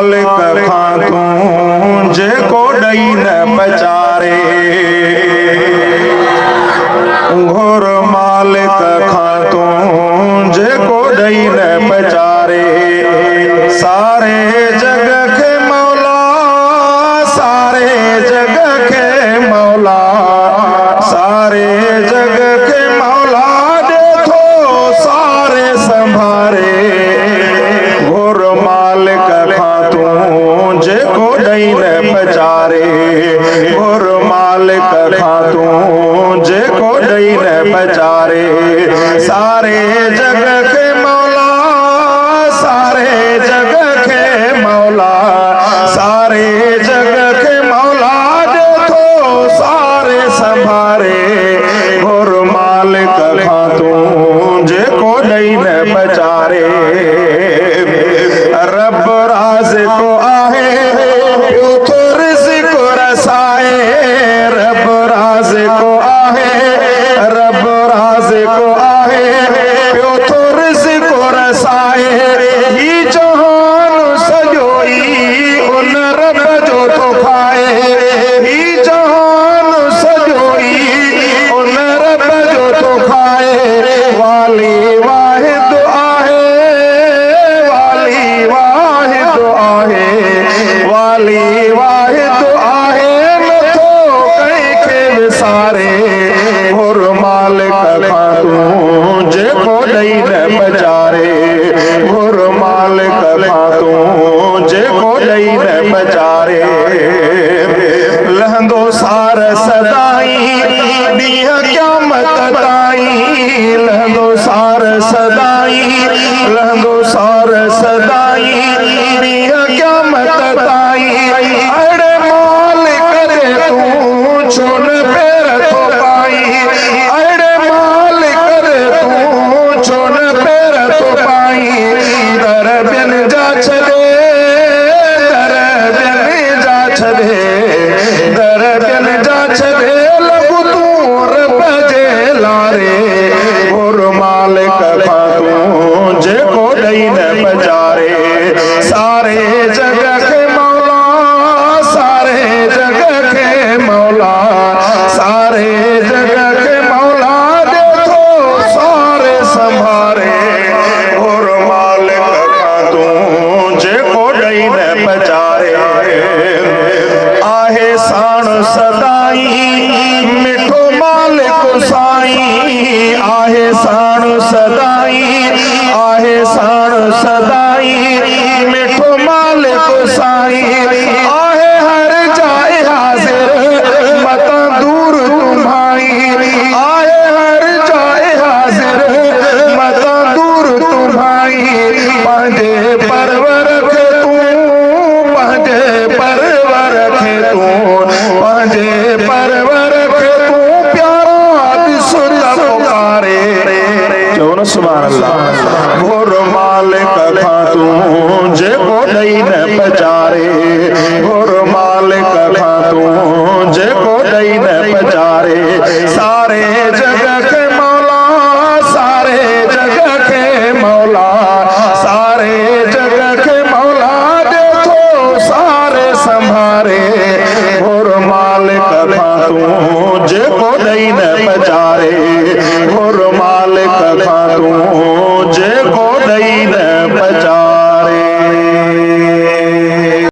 मालिक खां जेको ॾई न पचारे, घुर मालिक खां जेको ॾई न पचारे। सारे जग खे मौला, सारे जग खे मौला, सारे जग खे मौला ॾेथो सारे संभारे। घुर मालिक खां जेको ॾई न पचारे, घुर मालिक खां जेको ॾई न पचारे। सारे जग खे मौला, सारे जग खे मौला, सारे जग खे मौला ॾेथो सारे संभारे। घुर मालिक खां जेको ॾई न पचारे। रब राज़िक़ आहे ॿियो थो रिज़्क़ रसाए, रब राज़िक़ आहे, रब राज़िक़ आहे ॿियो थो रिज़्क़ रसाए। ही जहान सॼो ई उन रब जो थो खाए, ही जहान सॼो ई उन रब जो थो खाए। वाली वाहिद आहे, वाली वाहिद आहे, वाली वाहिद आहे नथो कंहिंखे विसारे। घुर मालिक खां जेको ॾई न पचारे, घुर मालिक खां जेको ॾई न पचारे। लहंदो सार सदाई ॾींहं क़यामत ताईं, लहंदो सार सदाई, लहंदो सार सदाई ॾींहं क़यामत ताईं। अड़े मालिक रे तूं छो न पैर थो पाई, अड़े मालिक रे तूं छो न पैर थो पाई। दर ॿियनि जा छॾे, दर ॿियनि जा छॾे, दर ॿियनि जा छॾे लॻू तूं रब जे लारे। घुर मालिक खां जेको ॾई न पचारे। सारे जग खे मौला, सारे जग खे मौला, सारे जग खे मौला ॾेथो सारे संभारे। घुर मालिक खां जेको ॾई न पचारे। आहे साण सदाई मिठो मालिक साईं, आहे साण सदाई, आहे साण सदाई मिठो मालिक साईं। आहे हर जाए हाज़िर मतां दूर तुम्हाई, आहे हर जाए हाज़िर मतां दूर तुम्हाई। पंहिंजे परवर खे तूं, पंहिंजे परवर खे तूं, पंहिंजे परवर खे तूं प्यारा ॾिस त पुकारे। चओ न सुभान अल्लाह। घुर मालिक खां जेको ॾई न पचारे।